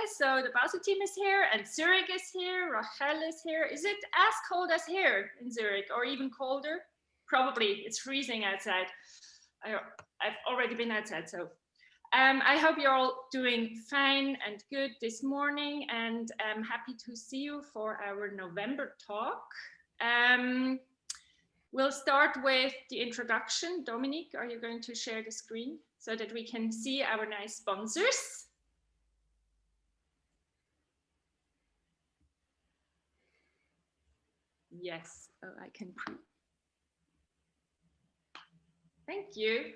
So the Basel team is here, and Zurich is here. Rachel is here. Is it as cold as here in Zurich, or even colder? Probably. It's freezing outside. I've already been outside, so I hope you're all doing fine and good this morning, and I'm happy to see you for our November talk. We'll start with the introduction. Dominique, are you going to share the screen so that we can see our nice sponsors? Yes, oh, I can. Thank you.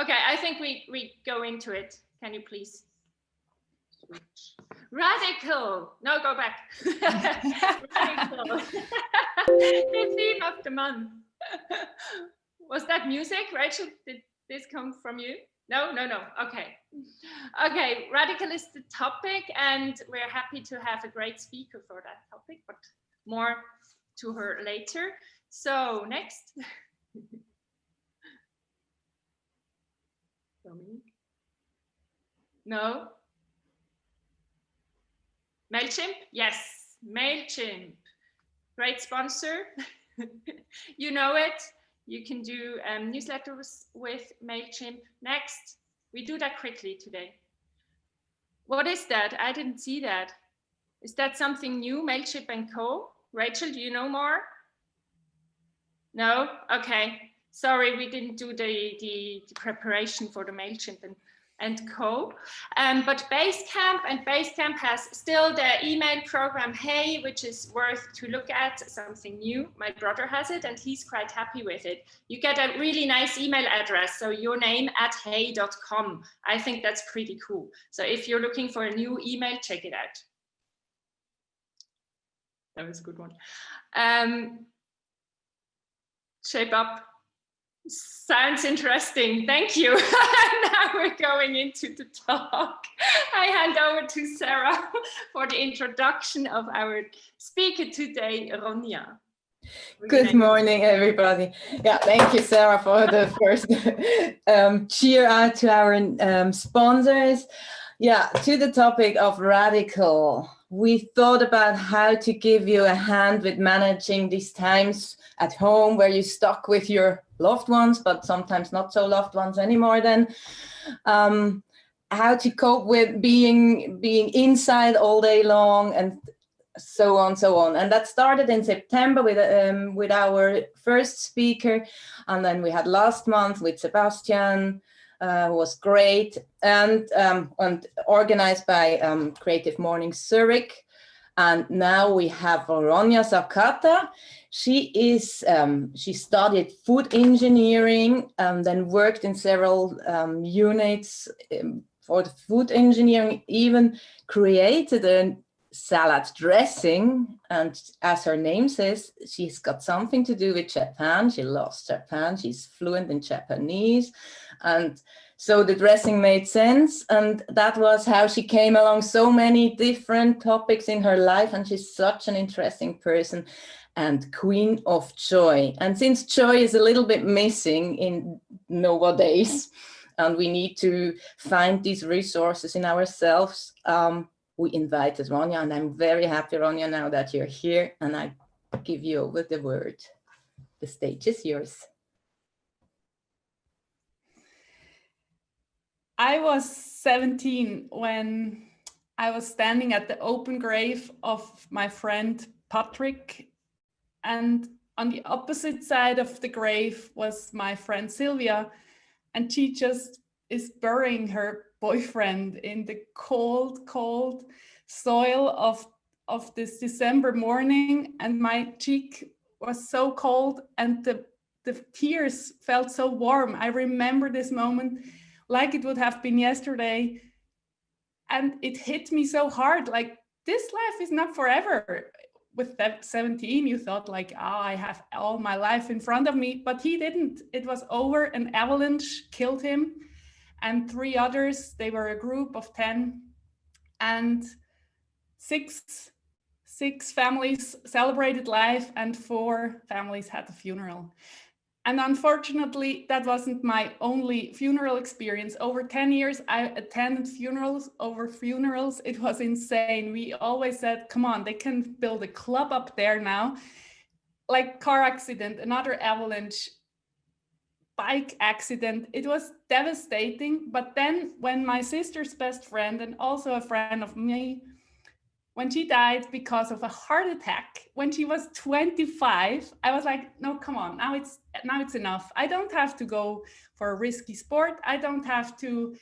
Okay, I think we go into it. Can you please switch? Radical. No, go back. Radical. The theme of the month. Was that music, Rachel? Did this come from you? No. Okay. Okay, radical is the topic, and we're happy to have a great speaker for that topic, but more to her later. So next. Dominique? No? MailChimp? Yes, MailChimp. Great sponsor. You know it. You can do newsletters with MailChimp. Next. We do that quickly today. What is that? I didn't see that. Is that something new, MailChimp and Co? Rachel, do you know more? No? Okay. Sorry, we didn't do the preparation for the MailChimp and Co. But Basecamp has still the email program Hey, which is worth to look at, something new. My brother has it and he's quite happy with it. You get a really nice email address, so your name @hey.com. I think that's pretty cool. So if you're looking for a new email, check it out. That was a good one. Shape Up. Sounds interesting. Thank you. Now we're going into the talk. I hand over to Sarah for the introduction of our speaker today, Ronja. Good morning, everybody. Yeah, thank you, Sarah, for the first cheer out to our sponsors. Yeah, to the topic of radical. We thought about how to give you a hand with managing these times at home where you're stuck with your loved ones, but sometimes not so loved ones anymore then. How to cope with being inside all day long and so on. And that started in September with our first speaker. And then we had last month with Sebastian, was great, and organized by CreativeMornings Zurich. And now we have Ronja Sakata. She studied food engineering and then worked in several units for the food engineering, even created a salad dressing. And as her name says, she's got something to do with Japan. She loves Japan. She's fluent in Japanese. And so the dressing made sense. And that was how she came along so many different topics in her life. And she's such an interesting person and queen of joy. And since joy is a little bit missing in nowadays, and we need to find these resources in ourselves, we invited Ronja, and I'm very happy, Ronja, now that you're here, and I give you over the word. The stage is yours. I was 17 when I was standing at the open grave of my friend Patrick, and on the opposite side of the grave was my friend Sylvia, and she just is burying her boyfriend in the cold soil of this December morning, and my cheek was so cold and the tears felt so warm. I remember this moment like it would have been yesterday, and it hit me so hard, like this life is not forever. With that 17, you thought like, I have all my life in front of me, but he didn't. It was over. An avalanche killed him and 3 others. They were a group of 10, and six families celebrated life and 4 families had a funeral. And unfortunately, that wasn't my only funeral experience. Over 10 years, I attended funerals over funerals. It was insane. We always said, come on, they can build a club up there now. Like car accident, another avalanche, bike accident. It was devastating. But then when my sister's best friend and also a friend of me, when she died because of a heart attack when she was 25, I was like, no, come on, now it's enough. I don't have to go for a risky sport. I don't have to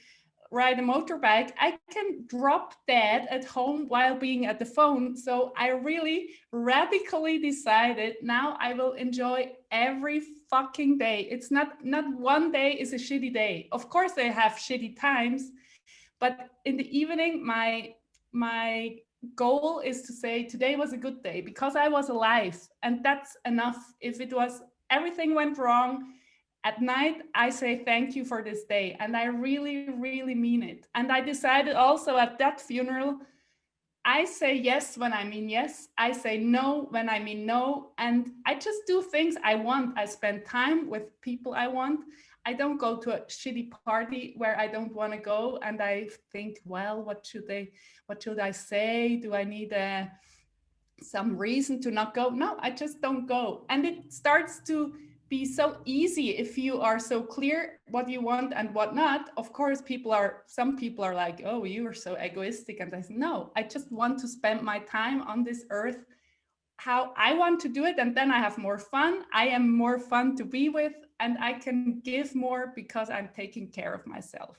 ride a motorbike. I can drop dead at home while being at the phone. So I really radically decided now I will enjoy every fucking day. It's not one day is a shitty day. Of course they have shitty times, but in the evening, my goal is to say today was a good day because I was alive, and that's enough. If it was everything went wrong at night, I say thank you for this day, and I really, really mean it. And I decided also at that funeral, I say yes when I mean yes. I say no when I mean no. And I just do things I want. I spend time with people I want. I don't go to a shitty party where I don't want to go. And I think, well, what should I say? Do I need some reason to not go? No, I just don't go. And it starts to be so easy if you are so clear what you want and what not. Of course, some people are like, oh, you are so egoistic. And I say, no, I just want to spend my time on this earth how I want to do it. And then I have more fun. I am more fun to be with, and I can give more because I'm taking care of myself.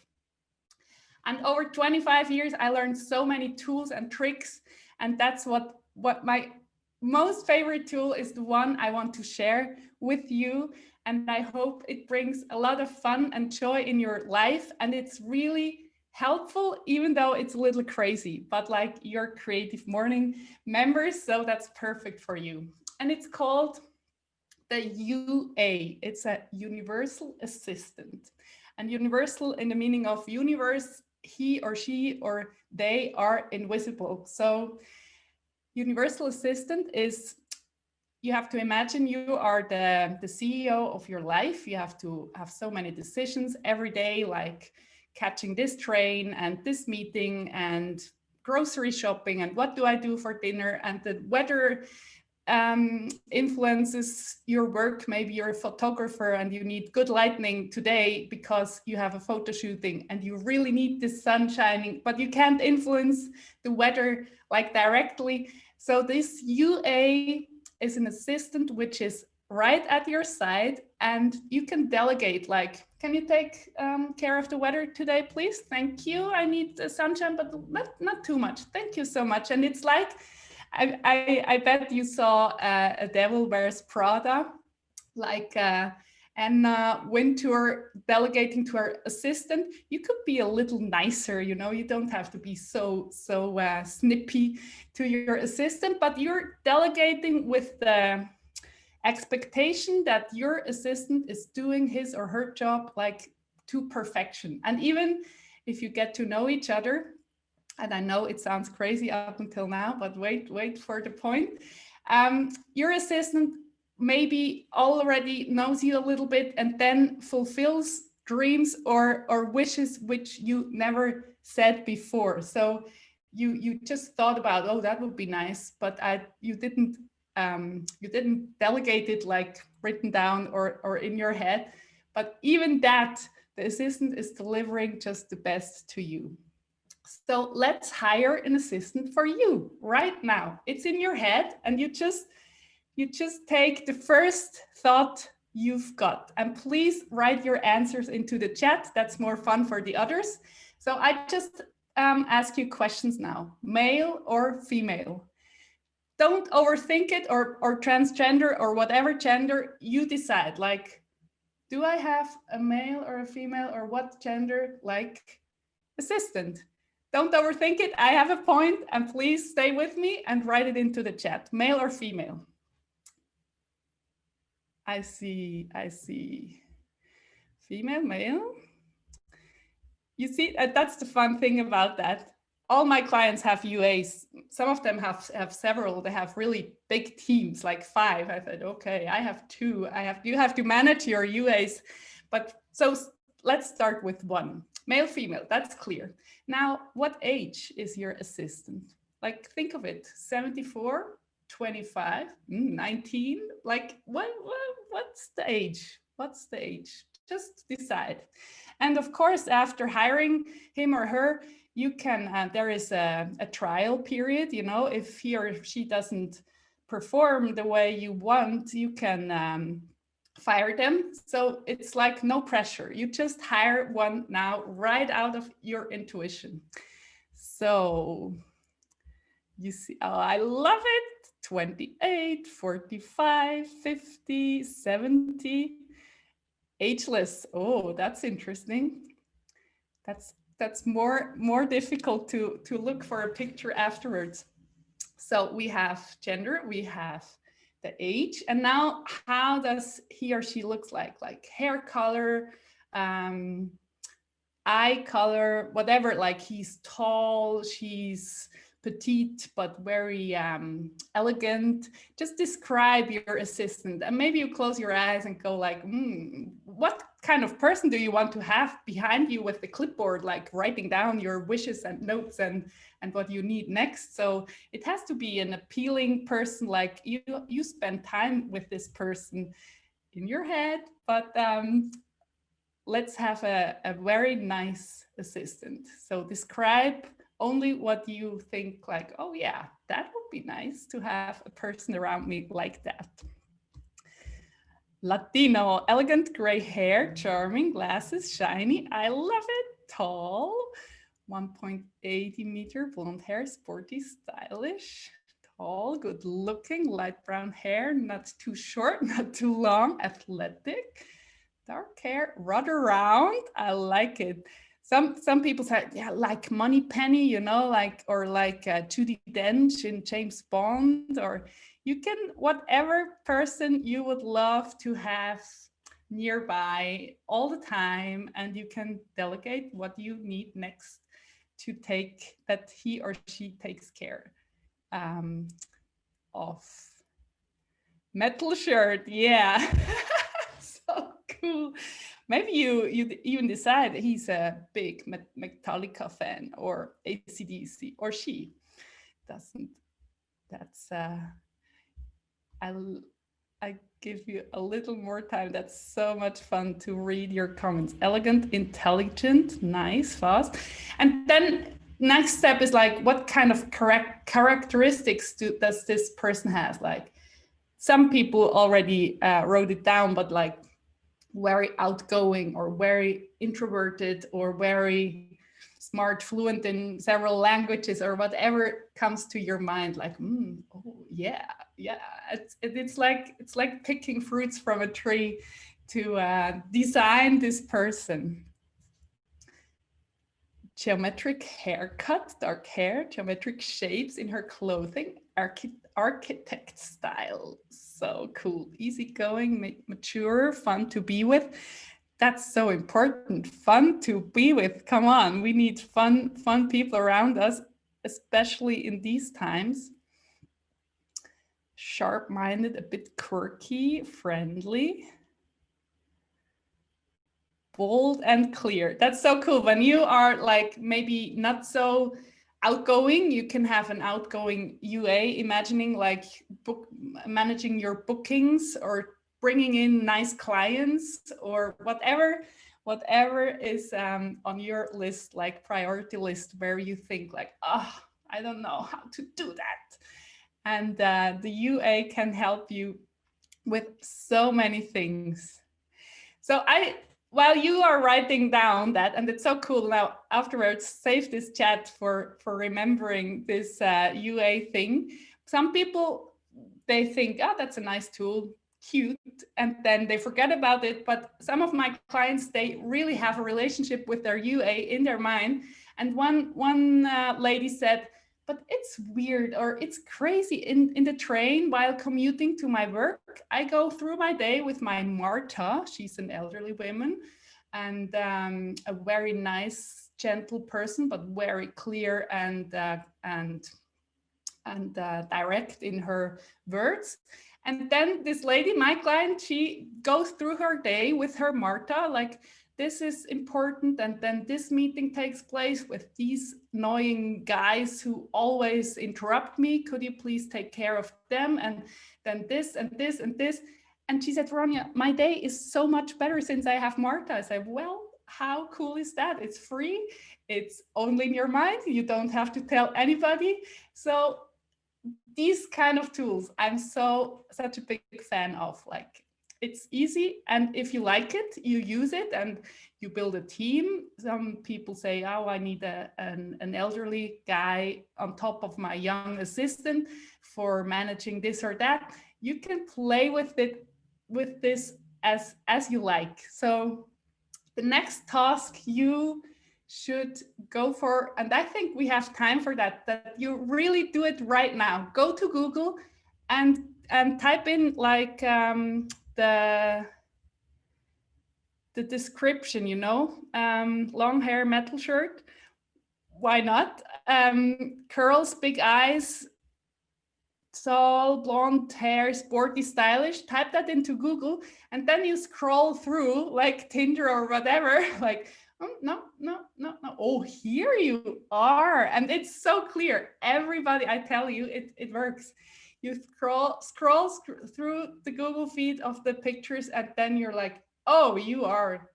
And over 25 years, I learned so many tools and tricks. And that's what my most favorite tool is, the one I want to share with you. And I hope it brings a lot of fun and joy in your life. And it's really helpful, even though it's a little crazy, but like your Creative Morning members. So that's perfect for you. And it's called the UA. It's a universal assistant. And universal in the meaning of universe, he or she or they are invisible. So universal assistant is, you have to imagine you are the CEO of your life. You have to have so many decisions every day, like catching this train and this meeting and grocery shopping and what do I do for dinner, and the weather influences your work. Maybe you're a photographer and you need good lighting today because you have a photo shooting and you really need the sun shining, but you can't influence the weather like directly. So this UA is an assistant which is right at your side, and you can delegate, like, can you take care of the weather today, please? Thank you. I need the sunshine, but not too much. Thank you so much. And it's like, I bet you saw A Devil Wears Prada, like Anna Wintour delegating to her assistant. You could be a little nicer, you know, you don't have to be so snippy to your assistant, but you're delegating with the expectation that your assistant is doing his or her job like to perfection. And even if you get to know each other, and I know it sounds crazy up until now, but wait for the point. Your assistant maybe already knows you a little bit and then fulfills dreams or wishes which you never said before. So you just thought about, oh, that would be nice, but you didn't delegate it like written down or in your head. But even that, the assistant is delivering just the best to you. So let's hire an assistant for you right now. It's in your head, and you just take the first thought you've got. And please write your answers into the chat. That's more fun for the others. So I just ask you questions now, male or female. Don't overthink it, or transgender or whatever gender you decide. Like, do I have a male or a female or what gender like assistant? Don't overthink it. I have a point, and please stay with me and write it into the chat. Male or female? I see. Female, male. You see, that's the fun thing about that. all my clients have UAs. Some of them have several. They have really big teams, like 5. I thought, okay, I have 2. You have to manage your UAs. But so let's start with 1. Male, female, that's clear. Now, what age is your assistant? Like, think of it, 74, 25, 19, like what's the age? What's the age? Just decide. And of course, after hiring him or her, you can, there is a trial period, you know, if he or she doesn't perform the way you want, you can fire them. So it's like no pressure. You just hire one now right out of your intuition. So you see, oh, I love it. 28, 45, 50, 70. Ageless. Oh, that's interesting. That's more difficult to look for a picture afterwards. So we have gender, we have the age, and now how does he or she looks like hair color, eye color, whatever, like he's tall, she's petite, but very elegant. Just describe your assistant, and maybe you close your eyes and go like, what kind of person do you want to have behind you with the clipboard, like writing down your wishes and notes and what you need next. So it has to be an appealing person, like you spend time with this person in your head, but let's have a very nice assistant. So describe only what you think like, oh yeah, that would be nice to have a person around me like that. Latino, elegant gray hair, charming, glasses, shiny, I love it, tall, 1.80 meter, blonde hair, sporty, stylish, tall, good looking, light brown hair, not too short, not too long, athletic, dark hair, rather round, I like it. Some people say, yeah, like Money Penny, you know, like, or like Judi Dench in James Bond, or you can, whatever person you would love to have nearby all the time, and you can delegate what you need next to take, that he or she takes care of. Metal shirt, yeah. So cool. Maybe you even decide he's a big Metallica fan or AC/DC, or she doesn't. That's I give you a little more time. That's so much fun to read your comments. Elegant, intelligent, nice, fast. And then next step is like, what kind of characteristics does this person have? Like, some people already wrote it down, but like very outgoing or very introverted or very smart, fluent in several languages, or whatever comes to your mind, like, oh yeah, it's like picking fruits from a tree to design this person. Geometric haircut, dark hair, geometric shapes in her clothing, architect style. So cool, easygoing, mature, fun to be with. That's so important, fun to be with. Come on, we need fun people around us, especially in these times. Sharp-minded, a bit quirky, friendly. Bold and clear. That's so cool. When you are like maybe not so outgoing, you can have an outgoing UA, imagining like managing your bookings or bringing in nice clients or whatever is on your list, like priority list, where you think like, oh, I don't know how to do that. And the UA can help you with so many things. So while you are writing down that, and it's so cool now, afterwards, save this chat for remembering this UA thing. Some people, they think, oh, that's a nice tool, cute, and then they forget about it. But some of my clients, they really have a relationship with their UA in their mind. And one lady said, but it's weird, or it's crazy in the train while commuting to my work. I go through my day with my Marta, she's an elderly woman, and a very nice gentle person, but very clear and direct in her words. And then this lady, my client, she goes through her day with her Marta, like, this is important, and then this meeting takes place with these annoying guys who always interrupt me. Could you please take care of them? And then this and this and this. And she said, Ronja, my day is so much better since I have Marta. I said, well, how cool is that? It's free. It's only in your mind. You don't have to tell anybody. So these kind of tools, I'm such a big fan of. Like, it's easy, and if you like it, you use it and you build a team. Some people say, oh, I need an elderly guy on top of my young assistant for managing this or that. You can play with it, with this as you like. So the next task you should go for, and I think we have time for that you really do it right now. Go to Google and type in like the description, you know, long hair, metal shirt. Why not? Curls, big eyes, tall, blonde hair, sporty, stylish. Type that into Google, and then you scroll through like Tinder or whatever, like, oh, no. Oh, here you are. And it's so clear. Everybody, I tell you, it works. You scroll through the Google feed of the pictures, and then you're like, oh, you are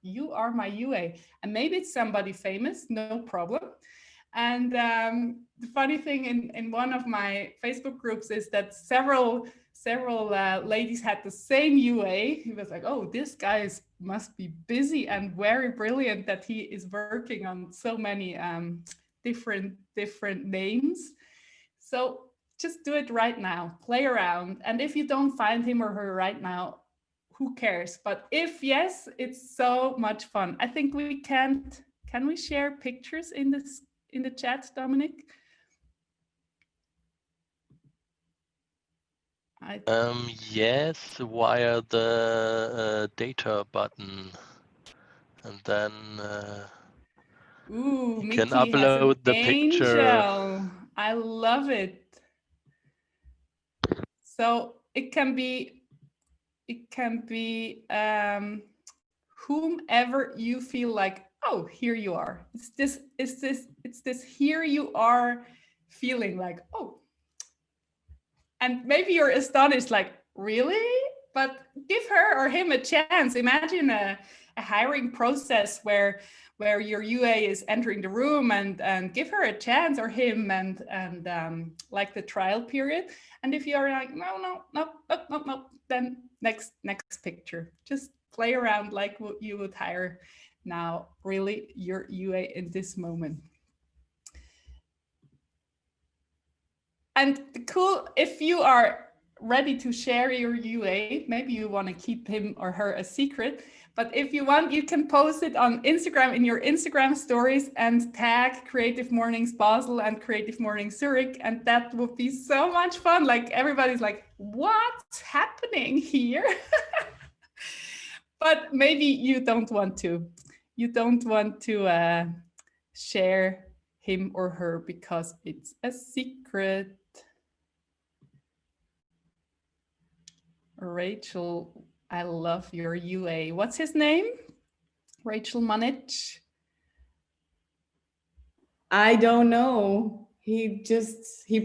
my UA. And maybe it's somebody famous, no problem. And the funny thing in one of my Facebook groups is that several ladies had the same UA. He was like, oh, this guy must be busy and very brilliant that he is working on so many different names. So just do it right now, play around. And if you don't find him or her right now, who cares? But if yes, it's so much fun. I think we can we share pictures in the chat, Dominic? Yes, via the data button, and then ooh, you Mickey can upload the picture. Angel. I love it. So it can be whomever you feel like, oh, here you are. It's this here you are feeling like, oh. And maybe you're astonished, like, really? But give her or him a chance. Imagine a hiring process where your UA is entering the room, and give her a chance, or him, and like the trial period. And if you're like, no, then next picture. Just play around like what you would hire now, really your UA in this moment. And cool, if you are ready to share your UA, maybe you want to keep him or her a secret, but if you want, you can post it on Instagram in your Instagram stories and tag Creative Mornings Basel and Creative Mornings Zurich, and that would be so much fun. Like, everybody's like, what's happening here? But maybe you don't want to. You don't want to share him or her because it's a secret. Rachel, I love your UA. What's his name? Rachel Manich? I don't know. He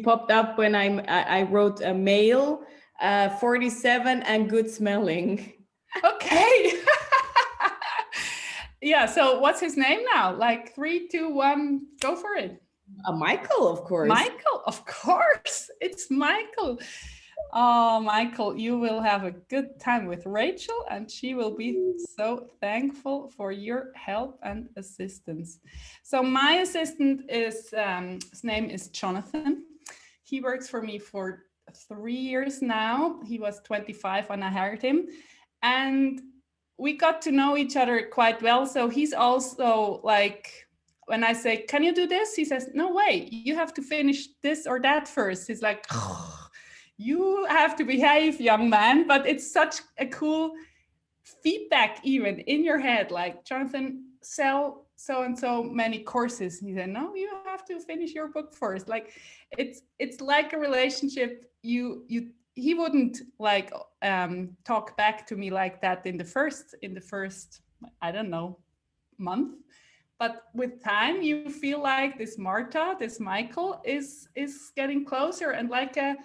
popped up when I wrote a mail, 47 and good smelling. Okay. Yeah, so what's his name now? Like 3, 2, 1, go for it. Michael, of course. Michael, of course. It's Michael. Oh, Michael, you will have a good time with Rachel, and she will be so thankful for your help and assistance. So my assistant is, his name is Jonathan. He works for me for 3 years now. He was 25 when I hired him, and we got to know each other quite well. So he's also like, when I say, can you do this? He says, no way, you have to finish this or that first. He's like, you have to behave, young man. But it's such a cool feedback even in your head, like, Jonathan, sell so and so many courses. He said, no, you have to finish your book first. Like, it's like a relationship. He wouldn't like talk back to me like that in the first I don't know, month. But with time, you feel like this Marta, this Michael is getting closer, and like a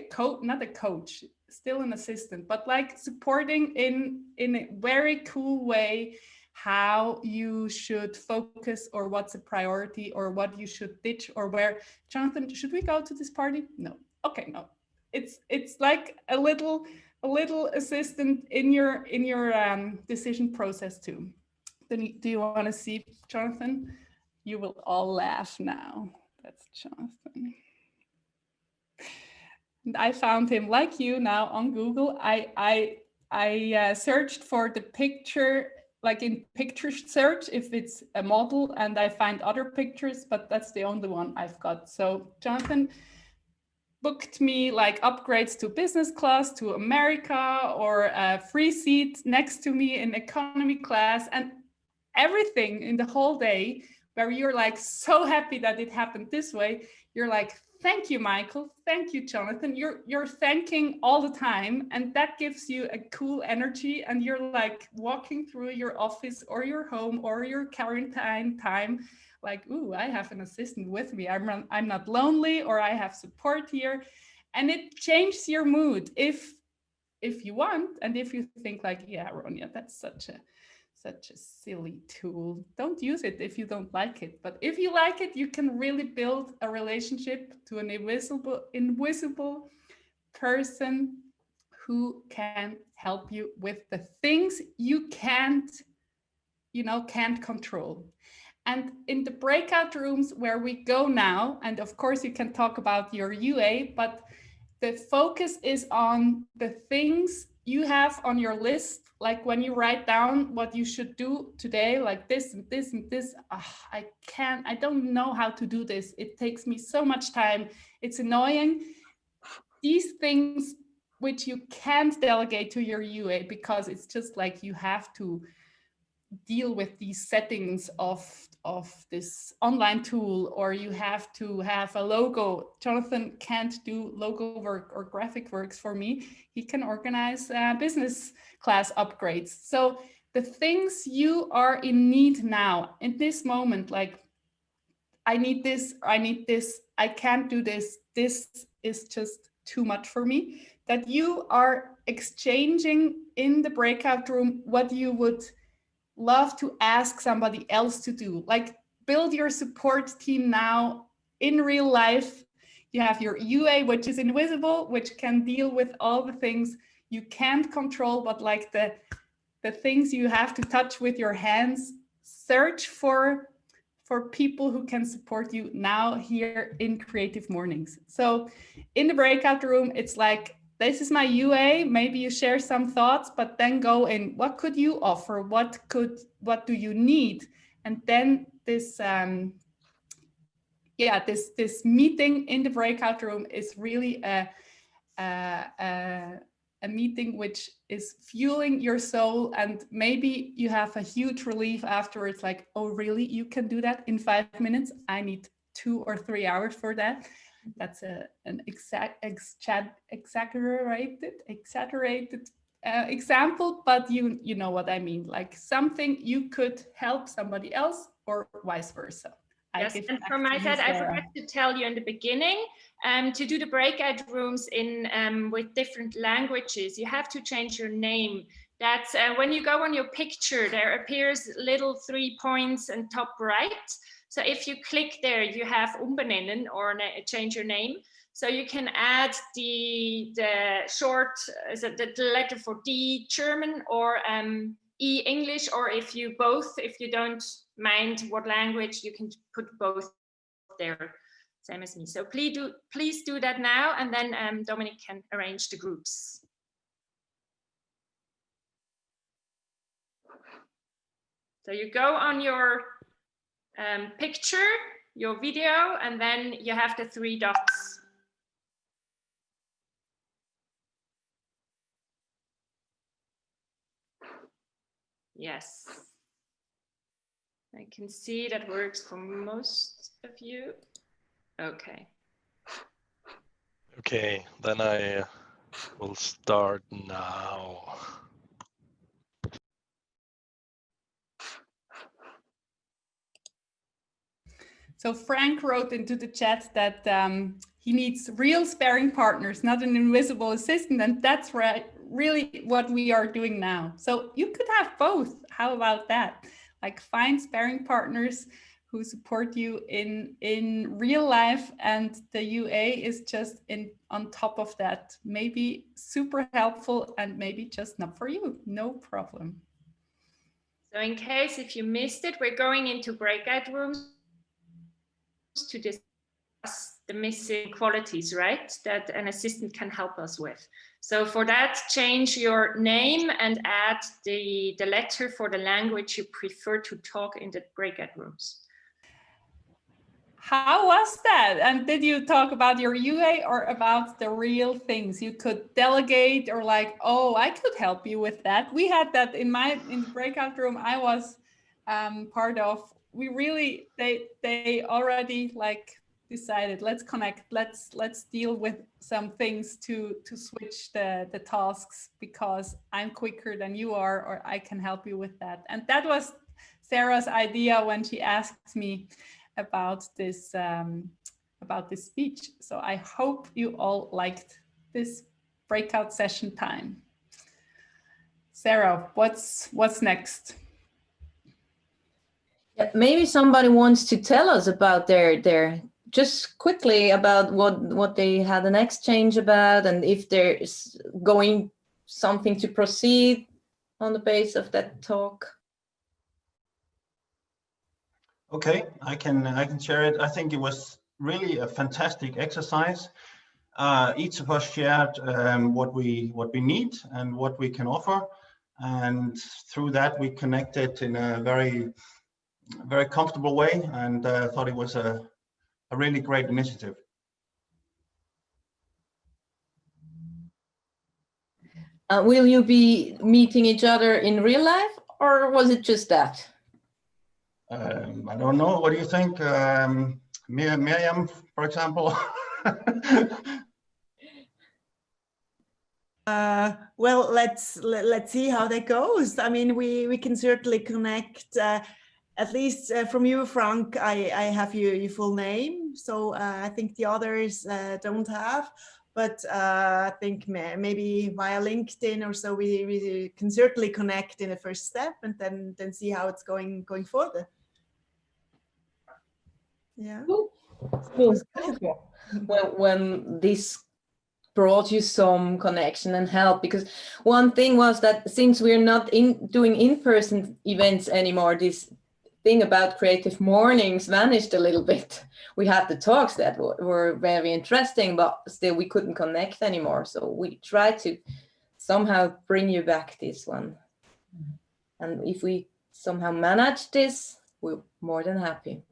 coach, not a coach, still an assistant, but like supporting in a very cool way how you should focus, or what's a priority, or what you should ditch, or where, Jonathan, should we go to this party? No. Okay, no. It's like a little assistant in your decision process too. Then do you want to see Jonathan? You will all laugh now. That's Jonathan. And I found him, like you, now on Google. I searched for the picture, like in picture search, if it's a model, and I find other pictures, but that's the only one I've got. So Jonathan booked me like upgrades to business class to America, or a free seat next to me in economy class, and everything in the whole day, where you're like so happy that it happened this way. You're like, thank you, Michael. Thank you, Jonathan. You're thanking all the time, and that gives you a cool energy. And you're like walking through your office or your home or your quarantine time, like, ooh, I have an assistant with me. I'm not lonely, or I have support here. And it changes your mood if you want, and if you think like, yeah, Ronja, that's such a silly tool, don't use it if you don't like it. But if you like it, you can really build a relationship to an invisible person who can help you with the things you can't control. And in the breakout rooms where we go now, and of course you can talk about your UA, but the focus is on the things you have on your list. Like when you write down what you should do today, like this and this and this, I don't know how to do this. It takes me so much time. It's annoying. These things which you can't delegate to your UA, because it's just like you have to deal with these settings of this online tool, or you have to have a logo. Jonathan can't do logo work or graphic works for me. He can organize business class upgrades. So the things you are in need now in this moment, like, I need this, I can't do this, this is just too much for me, that you are exchanging in the breakout room what you would love to ask somebody else to do. Like, build your support team now in real life. You have your UA, which is invisible, which can deal with all the things you can't control, but like the things you have to touch with your hands. Search for people who can support you now here in Creative Mornings. So in the breakout room, it's like, this is my UA, maybe you share some thoughts, but then go in, what could you offer? What do you need? And then this, this meeting in the breakout room is really a meeting which is fueling your soul. And maybe you have a huge relief afterwards, like, oh, really? You can do that in 5 minutes? I need 2 or 3 hours for that. That's an exaggerated example, but you know what I mean, like something you could help somebody else, or vice versa. Yes, and from my side, I forgot to tell you in the beginning, to do the breakout rooms in with different languages, you have to change your name. That's when you go on your picture, there appears little 3 points in top right. So if you click there, you have umbenennen, or change your name. So you can add the short, the letter for D German, or E English, or if you don't mind what language, you can put both there, same as me. So please do that now, and then Dominic can arrange the groups. So you go on your picture, your video, and then you have the 3 dots. Yes. I can see that works for most of you. Okay. Okay, then I will start now. So Frank wrote into the chat that he needs real sparring partners, not an invisible assistant. And that's really what we are doing now. So you could have both. How about that? Like find sparring partners who support you in real life, and the UA is just on top of that. Maybe super helpful and maybe just not for you. No problem. So in case if you missed it, we're going into breakout rooms to discuss the missing qualities, right? That an assistant can help us with. So for that, change your name and add the letter for the language you prefer to talk in the breakout rooms. How was that? And did you talk about your UA or about the real things you could delegate, or like, oh, I could help you with that? We had that in the breakout room I was part of. We really, they already like decided, let's connect, let's deal with some things to switch the tasks, because I'm quicker than you are, or I can help you with that. And that was Sarah's idea when she asked me about this speech. So I hope you all liked this breakout session time. Sarah, what's next? Yeah, maybe somebody wants to tell us about their just quickly about what they had an exchange about, and if there's going something to proceed on the base of that talk. Okay, I can share it. I think it was really a fantastic exercise. Each of us shared what we need and what we can offer, and through that we connected in a very comfortable way, and thought it was a really great initiative. Will you be meeting each other in real life, or was it just that? I don't know. What do you think, Miriam, for example? Well, let's see how that goes. I mean, we can certainly connect. At least from you, Frank, I have your full name, so I think the others don't have. But I think maybe via LinkedIn or so, we can certainly connect in a first step, and then see how it's going further. Yeah. Cool. When this brought you some connection and help, because one thing was that since we're not doing in-person events anymore, this thing about Creative Mornings vanished a little bit. We had the talks that were very interesting, but still we couldn't connect anymore. So we tried to somehow bring you back this one. And if we somehow manage this, we're more than happy.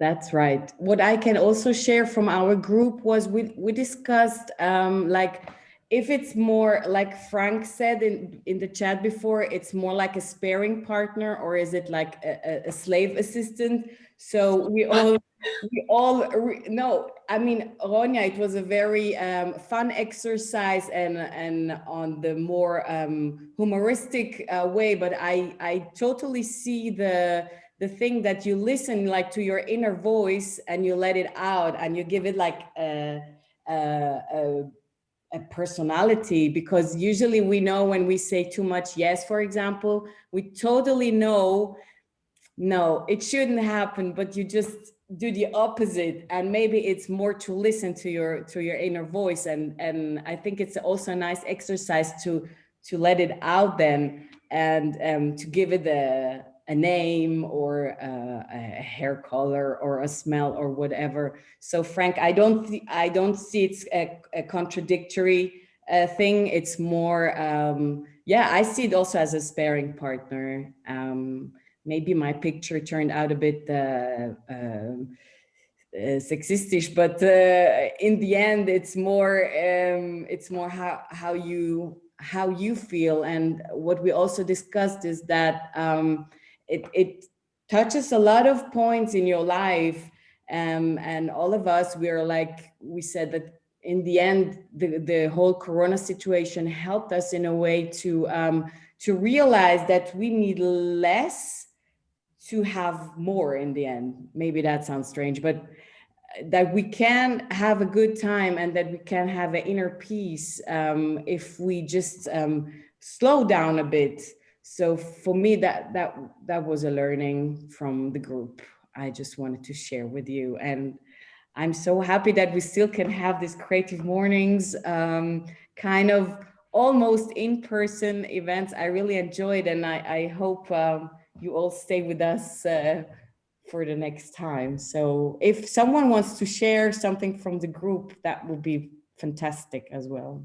That's right. What I can also share from our group was we discussed like if it's more like Frank said in the chat before, it's more like a sparring partner, or is it like a slave assistant? So we all no, I mean, Ronja, it was a very fun exercise and on the more humoristic way, but I totally see the thing that you listen like to your inner voice and you let it out and you give it like a personality, because usually we know when we say too much yes, for example, we totally know, no, it shouldn't happen, but you just do the opposite, and maybe it's more to listen to your inner voice, and I think it's also a nice exercise to let it out then, and to give it a name or a hair color or a smell or whatever. So Frank, I don't see it's a contradictory thing. It's more, yeah, I see it also as a sparring partner. Maybe my picture turned out a bit sexistisch, but in the end, it's more how how you feel. And what we also discussed is that it touches a lot of points in your life. And all of us, we said that in the end, the whole Corona situation helped us in a way to realize that we need less to have more in the end. Maybe that sounds strange, but that we can have a good time and that we can have an inner peace if we just slow down a bit. So for me, that was a learning from the group. I just wanted to share with you. And I'm so happy that we still can have this Creative Mornings kind of almost in-person events. I really enjoyed, and I hope you all stay with us for the next time. So if someone wants to share something from the group, that would be fantastic as well.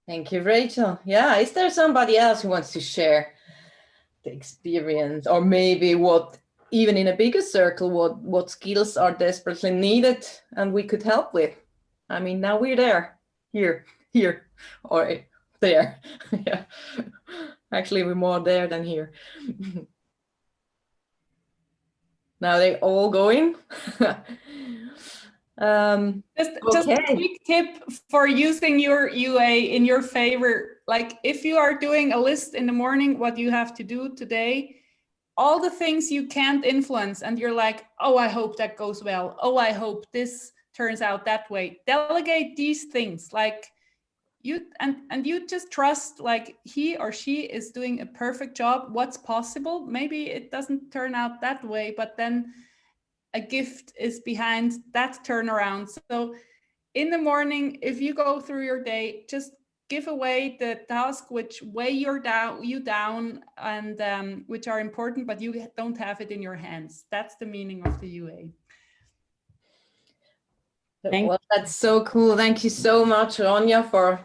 Thank you, Rachel. Yeah, is there somebody else who wants to share the experience, or maybe what, even in a bigger circle, what skills are desperately needed and we could help with? I mean, now we're there, here, or there. Yeah. Actually, we're more there than here. Now they're all going. Just a quick tip for using your UA in your favor. Like if you are doing a list in the morning, what you have to do today, all the things you can't influence, and you're like, oh, I hope that goes well. Oh, I hope this turns out that way. Delegate these things. Like you and you just trust like he or she is doing a perfect job. What's possible? Maybe it doesn't turn out that way, but then a gift is behind that turnaround. So in the morning, if you go through your day, just give away the task which weigh you down and which are important, but you don't have it in your hands. That's the meaning of the UA. Well, that's so cool. Thank you so much, Ronja, for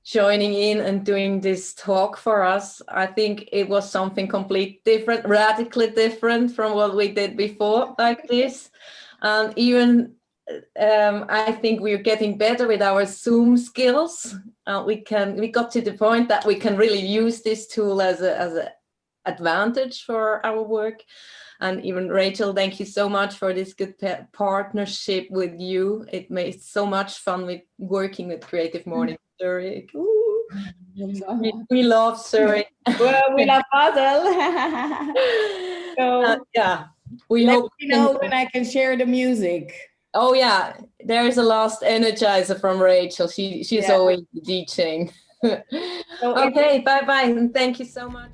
joining in and doing this talk for us. I think it was something completely different, radically different from what we did before like this. And even I think we're getting better with our Zoom skills. We got to the point that we can really use this tool as an advantage for our work. And even Rachel, thank you so much for this good partnership with you. It made so much fun with working with Creative Mornings. Zurich. We love Zurich. Well, we love Basel. So yeah, we let hope me know when I can share the music. Oh yeah, there is a last energizer from Rachel. She's always DJing. Okay, bye and thank you so much.